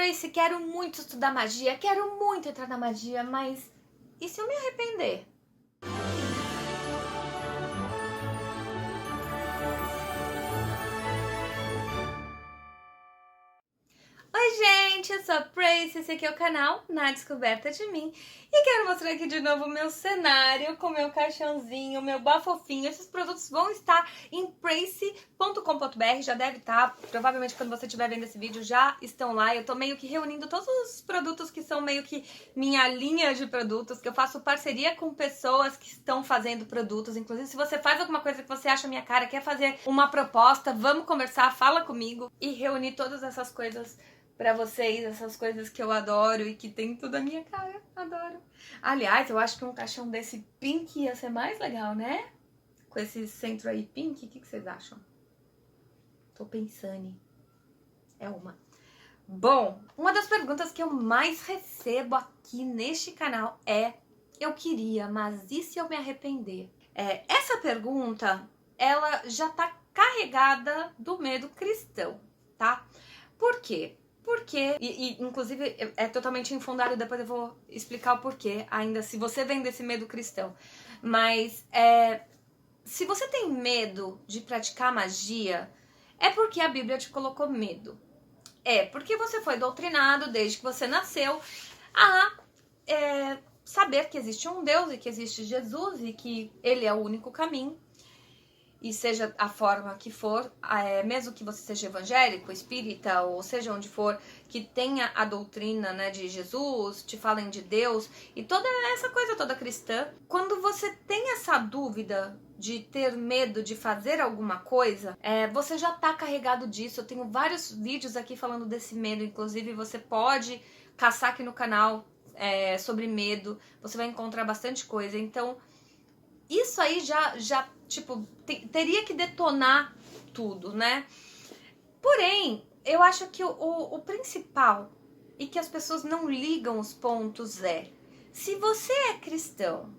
Pracy, quero muito estudar magia, quero muito entrar na magia, mas e se eu me arrepender? Oi gente, eu sou a Pracy, esse aqui é o canal Na Descoberta de Mim e quero mostrar aqui de novo o meu cenário com meu caixãozinho, meu bafofinho. Esses produtos vão estar em pracy.com.br, já deve estar, provavelmente quando você estiver vendo esse vídeo já estão lá. Eu tô meio que reunindo todos os produtos que são meio que minha linha de produtos, que eu faço parceria com pessoas que estão fazendo produtos. Inclusive, se você faz alguma coisa que você acha minha cara, quer fazer uma proposta, vamos conversar, fala comigo e reunir todas essas coisas pra vocês, essas coisas que eu adoro e que tem tudo a minha cara, adoro. Aliás, eu acho que um caixão desse pink ia ser mais legal, né? Com esse centro aí pink, o que vocês acham? Tô pensando. É uma. Bom, uma das perguntas que eu mais recebo aqui neste canal é: eu queria, mas e se eu me arrepender? Essa pergunta, ela já tá carregada do medo cristão, tá? Por quê? Porque, inclusive é totalmente infundado, depois eu vou explicar o porquê, ainda se você vem desse medo cristão. Mas se você tem medo de praticar magia, é porque a Bíblia te colocou medo. É porque você foi doutrinado desde que você nasceu a saber que existe um Deus e que existe Jesus e que ele é o único caminho. E seja a forma que for, mesmo que você seja evangélico, espírita, ou seja onde for, que tenha a doutrina, né, de Jesus, te falem de Deus, e toda essa coisa toda cristã, quando você tem essa dúvida de ter medo de fazer alguma coisa, você já tá carregado disso. Eu tenho vários vídeos aqui falando desse medo, inclusive você pode caçar aqui no canal sobre medo, você vai encontrar bastante coisa. Então, isso aí já tipo, teria que detonar tudo, né? Porém, eu acho que o principal e que as pessoas não ligam os pontos se você é cristão,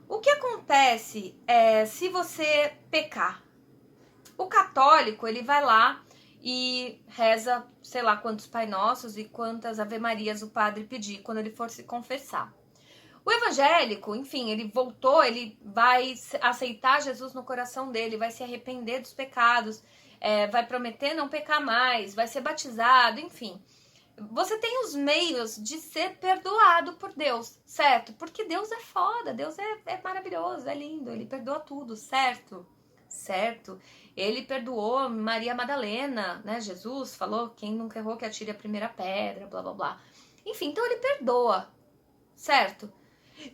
o que acontece se você pecar? O católico, ele vai lá e reza, sei lá quantos Pai Nossos e quantas Ave Marias o padre pedir quando ele for se confessar. O evangélico, enfim, ele voltou, ele vai aceitar Jesus no coração dele, vai se arrepender dos pecados, vai prometer não pecar mais, vai ser batizado, enfim. Você tem os meios de ser perdoado por Deus, certo? Porque Deus é foda, Deus é maravilhoso, é lindo, ele perdoa tudo, certo? Certo? Ele perdoou Maria Madalena, né? Jesus falou, quem nunca errou que atire a primeira pedra, blá blá blá. Enfim, então ele perdoa, certo?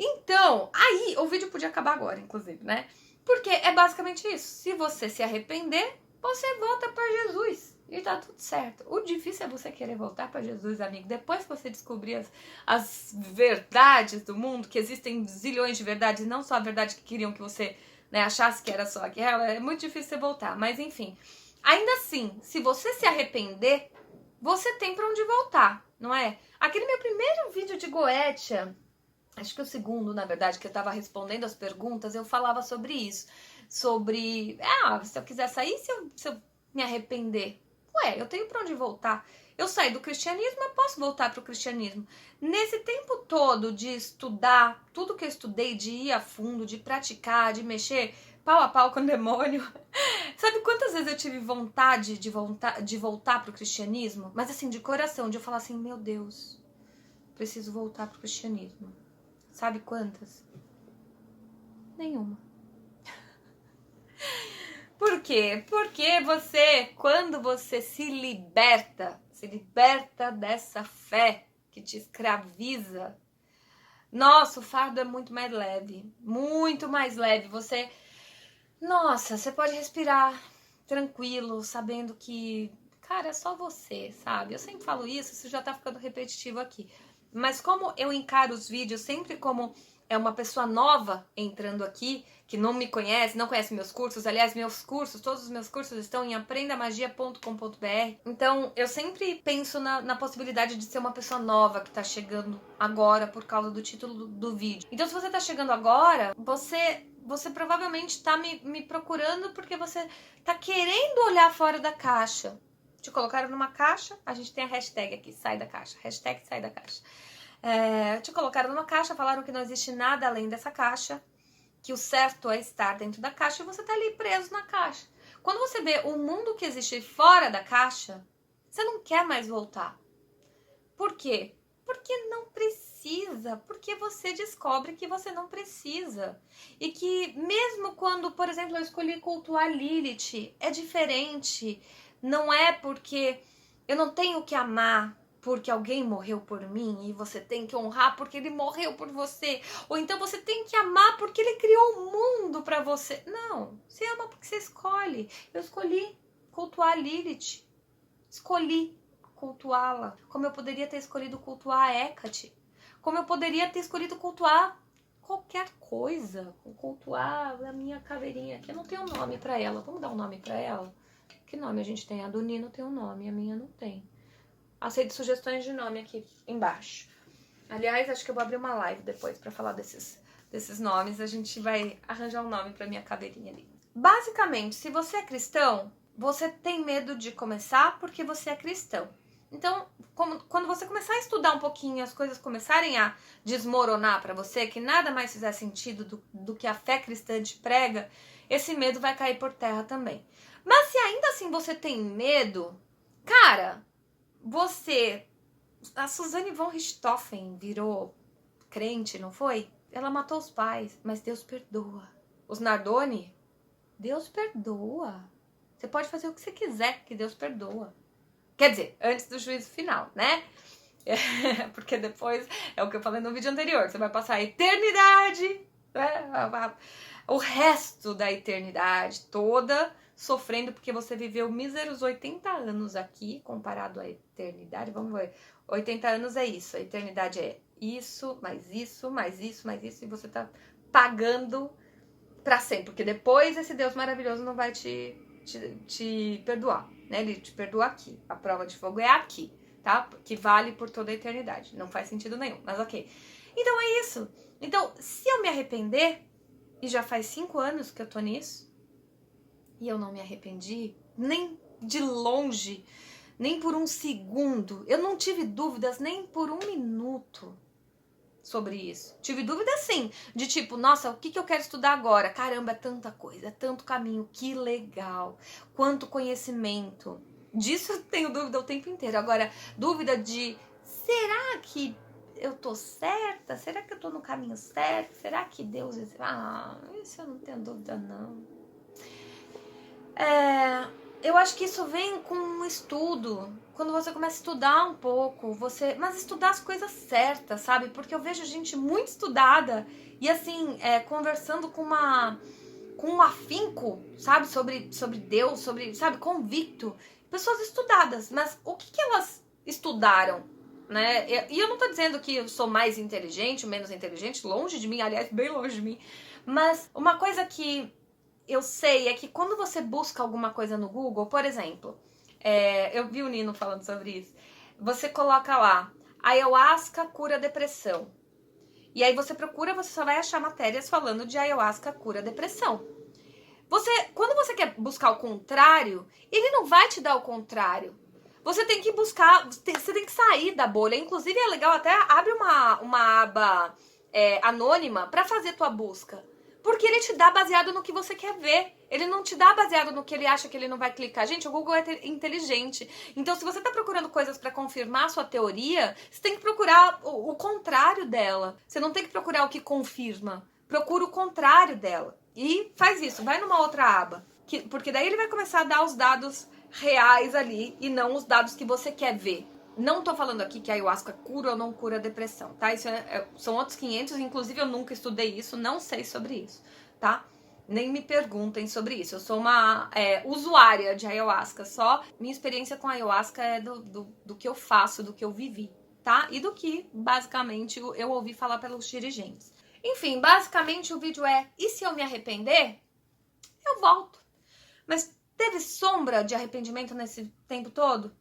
Então, aí, o vídeo podia acabar agora, inclusive, né? Porque é basicamente isso. Se você se arrepender, você volta para Jesus e tá tudo certo. O difícil é você querer voltar para Jesus, amigo. Depois que você descobrir as verdades do mundo, que existem zilhões de verdades, não só a verdade que queriam que você, né, achasse que era só aquela, é muito difícil você voltar. Mas enfim, ainda assim, se você se arrepender, você tem para onde voltar, não é? Aquele meu primeiro vídeo de Goetia, acho que o segundo, na verdade, que eu tava respondendo as perguntas, eu falava sobre isso. Sobre, se eu quiser sair, se eu me arrepender. Ué, eu tenho pra onde voltar. Eu saí do cristianismo, eu posso voltar pro cristianismo. Nesse tempo todo de estudar, tudo que eu estudei, de ir a fundo, de praticar, de mexer pau a pau com o demônio. Sabe quantas vezes eu tive vontade de voltar pro cristianismo? Mas assim, de coração, de eu falar assim, meu Deus, preciso voltar pro cristianismo. Sabe quantas? Nenhuma. Por quê? Porque quando você se liberta dessa fé que te escraviza, nossa, o fardo é muito mais leve. Muito mais leve. Você pode respirar tranquilo, sabendo que, cara, é só você, sabe? Eu sempre falo isso já tá ficando repetitivo aqui. Mas como eu encaro os vídeos sempre como uma pessoa nova entrando aqui, que não me conhece, não conhece meus cursos, aliás, todos os meus cursos estão em aprendamagia.com.br. Então, eu sempre penso na possibilidade de ser uma pessoa nova que tá chegando agora por causa do título do vídeo. Então, se você tá chegando agora, você provavelmente tá me procurando porque você tá querendo olhar fora da caixa. Te colocaram numa caixa, a gente tem a hashtag aqui, sai da caixa, hashtag sai da caixa. Te colocaram numa caixa, falaram que não existe nada além dessa caixa, que o certo é estar dentro da caixa e você tá ali preso na caixa. Quando você vê o mundo que existe fora da caixa, você não quer mais voltar. Por quê? Porque não precisa, porque você descobre que você não precisa. E que mesmo quando, por exemplo, eu escolhi cultuar Lilith, é diferente. Não é porque eu não tenho que amar porque alguém morreu por mim e você tem que honrar porque ele morreu por você. Ou então você tem que amar porque ele criou o mundo pra você. Não, você ama porque você escolhe. Eu escolhi cultuar Lilith. Escolhi cultuá-la. Como eu poderia ter escolhido cultuar a Hecate. Como eu poderia ter escolhido cultuar qualquer coisa. Cultuar a minha caveirinha aqui. Eu não tenho nome pra ela. Vamos dar um nome pra ela? Que nome a gente tem? A do Nino tem um nome, a minha não tem. Aceito sugestões de nome aqui embaixo. Aliás, acho que eu vou abrir uma live depois pra falar desses nomes. A gente vai arranjar um nome pra minha caveirinha ali. Basicamente, se você é cristão, você tem medo de começar porque você é cristão. Então, quando você começar a estudar um pouquinho, as coisas começarem a desmoronar pra você, que nada mais fizer sentido do que a fé cristã te prega, esse medo vai cair por terra também. Mas se ainda assim você tem medo, cara, a Suzanne von Richthofen virou crente, não foi? Ela matou os pais, mas Deus perdoa. Os Nardoni, Deus perdoa. Você pode fazer o que você quiser, que Deus perdoa. Quer dizer, antes do juízo final, né? Porque depois, é o que eu falei no vídeo anterior, você vai passar a eternidade, né? O resto da eternidade toda sofrendo porque você viveu míseros 80 anos aqui, comparado à eternidade. Vamos ver, 80 anos é isso, a eternidade é isso, mais isso, mais isso, mais isso, e você tá pagando pra sempre, porque depois esse Deus maravilhoso não vai te perdoar, né? Ele te perdoa aqui, a prova de fogo é aqui, tá? Que vale por toda a eternidade, não faz sentido nenhum, mas ok. Então é isso. Então, se eu me arrepender, e já faz 5 anos que eu tô nisso, e eu não me arrependi, nem de longe, nem por um segundo. Eu não tive dúvidas nem por um minuto sobre isso. Tive dúvida sim, de tipo, nossa, o que eu quero estudar agora? Caramba, é tanta coisa, é tanto caminho, que legal, quanto conhecimento. Disso eu tenho dúvida o tempo inteiro. Agora, dúvida de, será que eu tô certa? Será que eu tô no caminho certo? Será que Deus... isso eu não tenho dúvida não. Eu acho que isso vem com um estudo. Quando você começa a estudar um pouco, mas estudar as coisas certas, sabe? Porque eu vejo gente muito estudada e assim, conversando com um afinco, sabe? Sobre Deus, sabe? Convicto. Pessoas estudadas, mas o que elas estudaram, né? E eu não tô dizendo que eu sou mais inteligente ou menos inteligente, longe de mim, aliás, bem longe de mim. Mas uma coisa que eu sei é que quando você busca alguma coisa no Google, por exemplo, eu vi o Nino falando sobre isso, você coloca lá, ayahuasca cura depressão. E aí você procura, você só vai achar matérias falando de ayahuasca cura depressão. Quando você quer buscar o contrário, ele não vai te dar o contrário. Você tem que buscar, você tem que sair da bolha. Inclusive é legal, até abre uma aba anônima para fazer tua busca. Porque ele te dá baseado no que você quer ver. Ele não te dá baseado no que ele acha que ele não vai clicar. Gente, o Google é inteligente. Então, se você tá procurando coisas pra confirmar a sua teoria, você tem que procurar o contrário dela. Você não tem que procurar o que confirma. Procura o contrário dela. E faz isso, vai numa outra aba. Porque daí ele vai começar a dar os dados reais ali e não os dados que você quer ver. Não tô falando aqui que a ayahuasca cura ou não cura a depressão, tá? Isso são outros 500, inclusive eu nunca estudei isso, não sei sobre isso, tá? Nem me perguntem sobre isso. Eu sou uma usuária de ayahuasca, só minha experiência com a ayahuasca é do que eu faço, do que eu vivi, tá? E do que, basicamente, eu ouvi falar pelos dirigentes. Enfim, basicamente o vídeo e se eu me arrepender, eu volto. Mas teve sombra de arrependimento nesse tempo todo?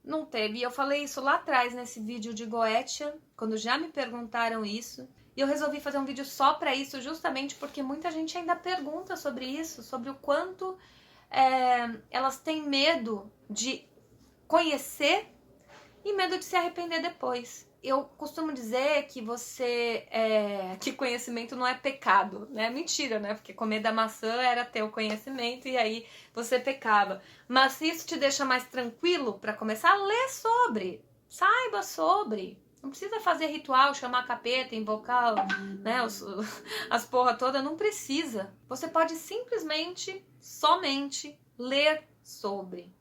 Não teve. E eu falei isso lá atrás nesse vídeo de Goetia, quando já me perguntaram isso. E eu resolvi fazer um vídeo só pra isso, justamente porque muita gente ainda pergunta sobre isso, sobre o quanto elas têm medo de conhecer e medo de se arrepender depois. Eu costumo dizer que que conhecimento não é pecado, né? Mentira, né? Porque comer da maçã era ter o conhecimento e aí você pecava. Mas se isso te deixa mais tranquilo para começar, lê sobre, saiba sobre. Não precisa fazer ritual, chamar capeta, invocar, né, as porra toda, não precisa. Você pode simplesmente, somente ler sobre.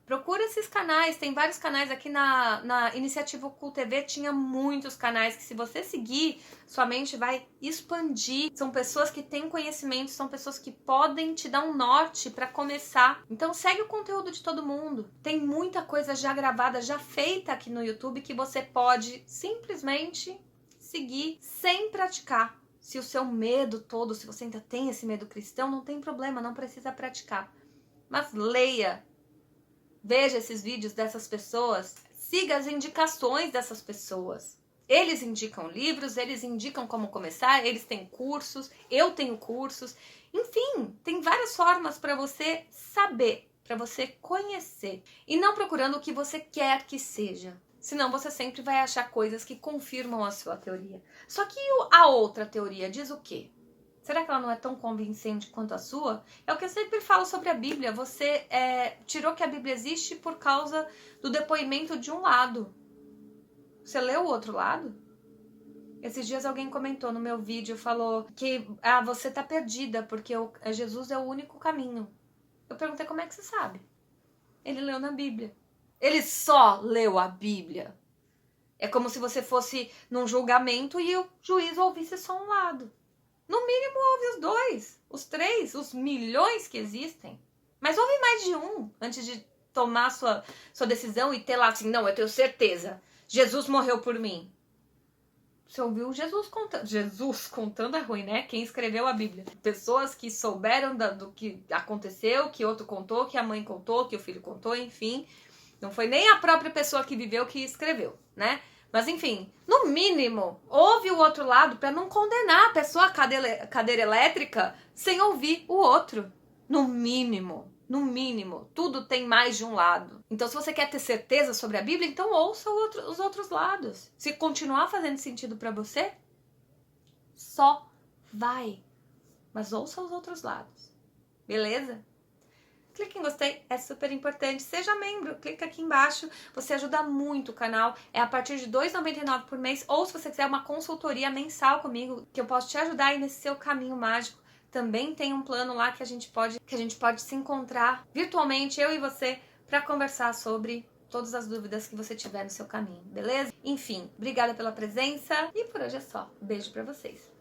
Procura esses canais, tem vários canais aqui na Iniciativa Oculto TV, tinha muitos canais que se você seguir, sua mente vai expandir. São pessoas que têm conhecimento, são pessoas que podem te dar um norte para começar. Então segue o conteúdo de todo mundo. Tem muita coisa já gravada, já feita aqui no YouTube que você pode simplesmente seguir sem praticar. Se o seu medo todo, se você ainda tem esse medo cristão, não tem problema, não precisa praticar. Mas leia. Veja esses vídeos dessas pessoas, siga as indicações dessas pessoas. Eles indicam livros, eles indicam como começar, eles têm cursos, eu tenho cursos. Enfim, tem várias formas para você saber, para você conhecer. E não procurando o que você quer que seja. Senão você sempre vai achar coisas que confirmam a sua teoria. Só que a outra teoria diz o quê? Será que ela não é tão convincente quanto a sua? É o que eu sempre falo sobre a Bíblia. Você tirou que a Bíblia existe por causa do depoimento de um lado. Você leu o outro lado? Esses dias alguém comentou no meu vídeo, falou que você tá perdida, porque Jesus é o único caminho. Eu perguntei como é que você sabe? Ele leu na Bíblia. Ele só leu a Bíblia. É como se você fosse num julgamento e o juiz ouvisse só um lado. No mínimo, ouve os dois, os três, os milhões que existem. Mas ouve mais de um antes de tomar sua decisão e ter lá assim, não, eu tenho certeza, Jesus morreu por mim. Você ouviu Jesus contando. Jesus contando é ruim, né? Quem escreveu a Bíblia. Pessoas que souberam do que aconteceu, que outro contou, que a mãe contou, que o filho contou, enfim. Não foi nem a própria pessoa que viveu que escreveu, né? Mas enfim, no mínimo, ouve o outro lado para não condenar a pessoa à cadeira elétrica sem ouvir o outro. No mínimo, tudo tem mais de um lado. Então se você quer ter certeza sobre a Bíblia, então ouça os outros lados. Se continuar fazendo sentido para você, só vai. Mas ouça os outros lados. Beleza? Clique em gostei, é super importante. Seja membro, clica aqui embaixo. Você ajuda muito o canal. É a partir de R$ 2,99 por mês. Ou se você quiser uma consultoria mensal comigo, que eu posso te ajudar aí nesse seu caminho mágico. Também tem um plano lá que a gente pode se encontrar virtualmente, eu e você, para conversar sobre todas as dúvidas que você tiver no seu caminho, beleza? Enfim, obrigada pela presença e por hoje é só. Beijo pra vocês.